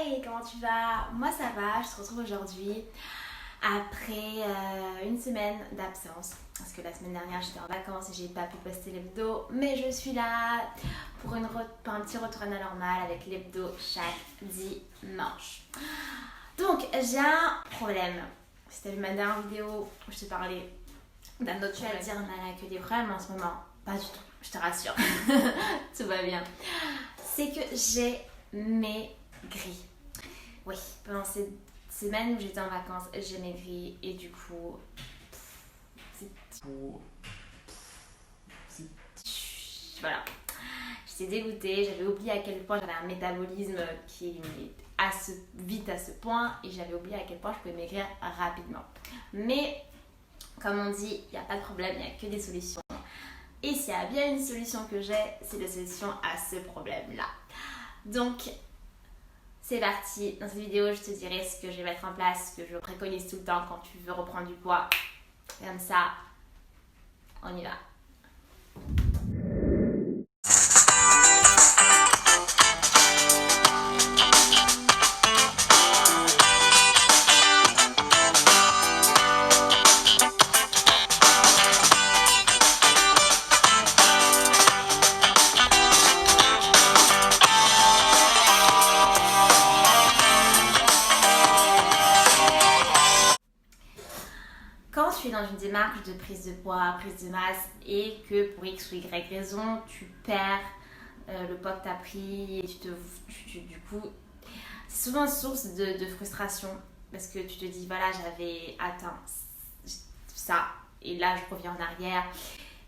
Hey, comment tu vas? Moi ça va, je te retrouve aujourd'hui après une semaine d'absence. Parce que la semaine dernière j'étais en vacances et j'ai pas pu poster l'hebdo. Mais je suis là pour un petit retour à la normale avec l'hebdo chaque dimanche. Donc j'ai un problème. Si t'as vu ma dernière vidéo où je te parlais d'un autre, tu vas te dire Nana que des problèmes en ce moment. Pas du tout, je te rassure. Tout va bien. C'est que j'ai maigri. Oui, pendant ces semaines où j'étais en vacances, j'ai maigri et du coup, voilà. J'étais dégoûtée, j'avais oublié à quel point j'avais un métabolisme qui est vite à ce point et j'avais oublié à quel point je pouvais maigrir rapidement. Mais comme on dit, il n'y a pas de problème, il n'y a que des solutions. Et s'il y a bien une solution que j'ai, c'est la solution à ce problème-là. Donc, c'est parti. Dans cette vidéo, je te dirai ce que je vais mettre en place, ce que je préconise tout le temps quand tu veux reprendre du poids. Comme ça, on y va. Quand tu es dans une démarche de prise de poids, prise de masse et que pour X ou Y raison, tu perds le poids que tu as pris et du coup, c'est souvent une source de frustration parce que tu te dis voilà, j'avais atteint ça et là je reviens en arrière.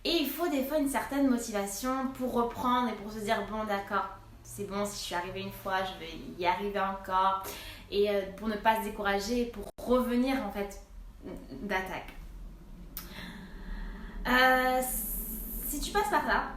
Et il faut des fois une certaine motivation pour reprendre et pour se dire bon d'accord, c'est bon, si je suis arrivée une fois, je vais y arriver encore. Et pour ne pas se décourager, pour revenir en fait d'attaque. Si tu passes par là,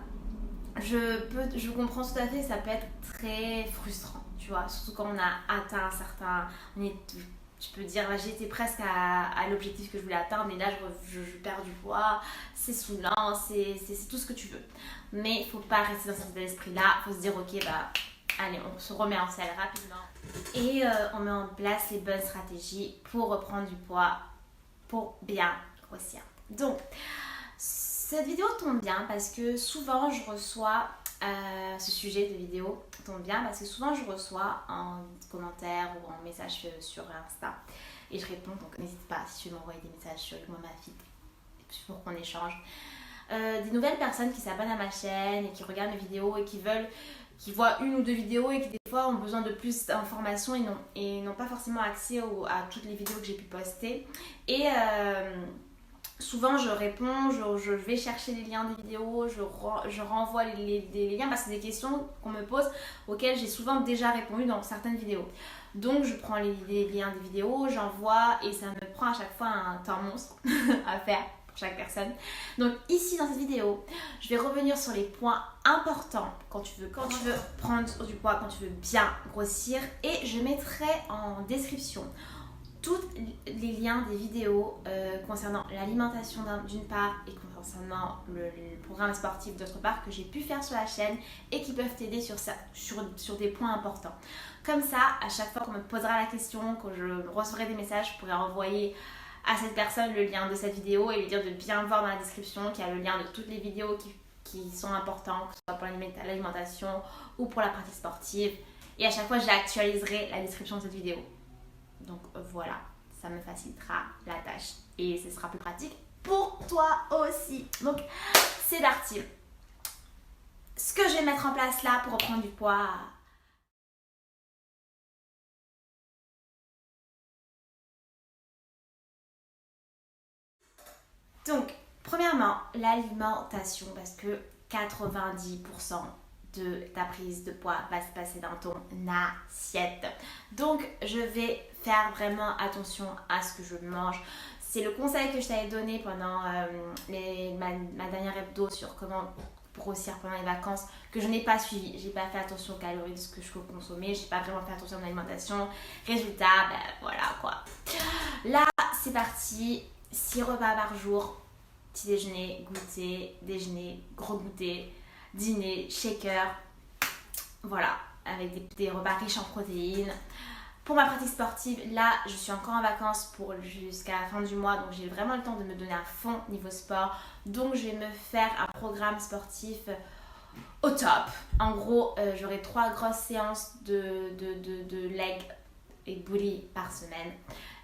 je comprends tout à fait, ça peut être très frustrant, tu vois, surtout quand on a atteint un certain, tu peux dire là, j'étais presque à l'objectif que je voulais atteindre, mais là je perds du poids, c'est saoulant, c'est tout ce que tu veux. Mais il faut pas rester dans cet état d'esprit-là, il faut se dire ok, bah allez, on se remet en selle rapidement et on met en place les bonnes stratégies pour reprendre du poids, pour bien grossir. Donc, cette vidéo tombe bien parce que souvent je reçois ce sujet de vidéo tombe bien parce que souvent je reçois en commentaire ou en message sur Insta et je réponds, donc n'hésite pas si tu veux m'envoyer des messages sur moi ma fille pour qu'on échange. Des nouvelles personnes qui s'abonnent à ma chaîne et qui regardent mes vidéos et qui voient une ou deux vidéos et qui des fois ont besoin de plus d'informations et n'ont pas forcément accès à toutes les vidéos que j'ai pu poster. Et souvent je réponds, je vais chercher les liens des vidéos, je renvoie les liens parce que c'est des questions qu'on me pose auxquelles j'ai souvent déjà répondu dans certaines vidéos. Donc je prends les liens des vidéos, j'envoie et ça me prend à chaque fois un temps monstre à faire pour chaque personne. Donc ici dans cette vidéo, je vais revenir sur les points importants quand tu veux prendre du poids, quand tu veux bien grossir et je mettrai en description tous les liens des vidéos concernant l'alimentation d'une part et concernant le programme sportif d'autre part que j'ai pu faire sur la chaîne et qui peuvent t'aider sur des points importants. Comme ça, à chaque fois qu'on me posera la question, quand je recevrai des messages, je pourrai envoyer à cette personne le lien de cette vidéo et lui dire de bien voir dans la description qu'il y a le lien de toutes les vidéos qui sont importantes, que ce soit pour l'alimentation ou pour la pratique sportive. Et à chaque fois, j'actualiserai la description de cette vidéo. Donc voilà, ça me facilitera la tâche et ce sera plus pratique pour toi aussi. Donc c'est parti. Ce que je vais mettre en place là pour reprendre du poids. Donc premièrement, l'alimentation parce que 90% de ta prise de poids va se passer dans ton assiette. Donc je vais faire vraiment attention à ce que je mange. C'est le conseil que je t'avais donné pendant ma dernière hebdo sur comment grossir pendant les vacances que je n'ai pas suivi. J'ai pas fait attention aux calories de ce que je consommais, j'ai pas vraiment fait attention à mon alimentation. Résultat, ben voilà quoi. Là, c'est parti. 6 repas par jour. Petit déjeuner, goûter, déjeuner, gros goûter, dîner, shaker, voilà. avec des repas riches en protéines. Pour ma pratique sportive, là, je suis encore en vacances jusqu'à la fin du mois, donc j'ai vraiment le temps de me donner à fond niveau sport. Donc, je vais me faire un programme sportif au top. En gros, j'aurai 3 grosses séances de legs et booty par semaine.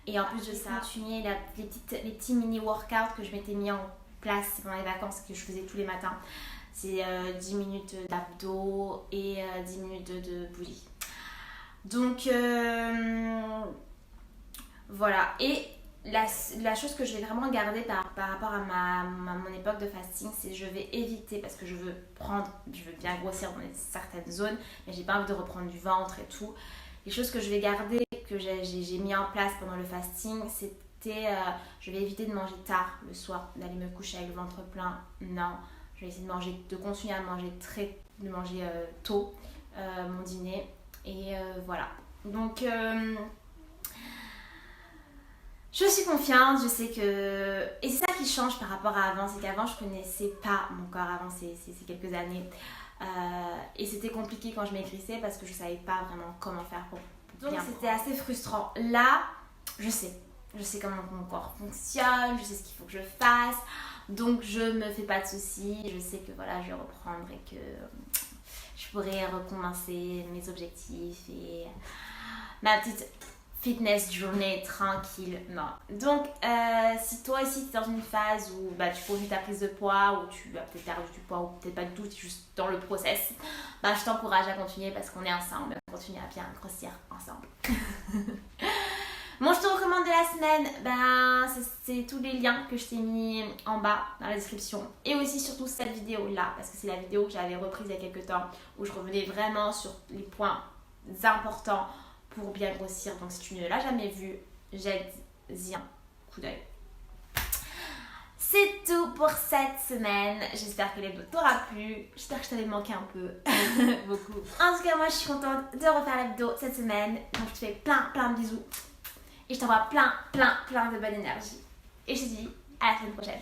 Et en plus de ça, continuer les petits mini workouts que je m'étais mis en place pendant les vacances que je faisais tous les matins. C'est 10 minutes d'abdos et 10 minutes de booty. Donc voilà. Et la chose que je vais vraiment garder par rapport à mon époque de fasting, c'est que je vais éviter, parce que je veux bien grossir dans certaines zones, mais j'ai pas envie de reprendre du ventre et tout. Les choses que je vais garder, que j'ai mis en place pendant le fasting, c'était je vais éviter de manger tard le soir, d'aller me coucher avec le ventre plein. Non, je vais essayer de continuer à manger tôt mon dîner. Et voilà. Donc je suis confiante, je sais que... Et c'est ça qui change par rapport à avant, c'est qu'avant je connaissais pas mon corps avant ces quelques années. Et c'était compliqué quand je maigrissais parce que je savais pas vraiment comment faire pour donc bien c'était assez frustrant. Là, je sais comment mon corps fonctionne, je sais ce qu'il faut que je fasse. Donc je me fais pas de soucis, je sais que voilà, je vais reprendre et que je pourrais recommencer mes objectifs et ma petite fitness journée tranquillement. Donc, si toi aussi tu es dans une phase où tu continues ta prise de poids, ou tu as peut-être perdu du poids, ou peut-être pas du tout, tu es juste dans le process, je t'encourage à continuer parce qu'on est ensemble, on continue à bien grossir ensemble. Mon je te recommande de la semaine, c'est tous les liens que je t'ai mis en bas dans la description. Et aussi surtout cette vidéo-là, parce que c'est la vidéo que j'avais reprise il y a quelques temps, où je revenais vraiment sur les points importants pour bien grossir. Donc si tu ne l'as jamais vue, jette-y un coup d'œil. C'est tout pour cette semaine. J'espère que l'hebdo t'aura plu. J'espère que je t'avais manqué un peu. Beaucoup. En tout cas, moi je suis contente de refaire l'hebdo cette semaine. Donc je te fais plein de bisous. Et je t'envoie plein de bonne énergie. Et je te dis à la semaine prochaine.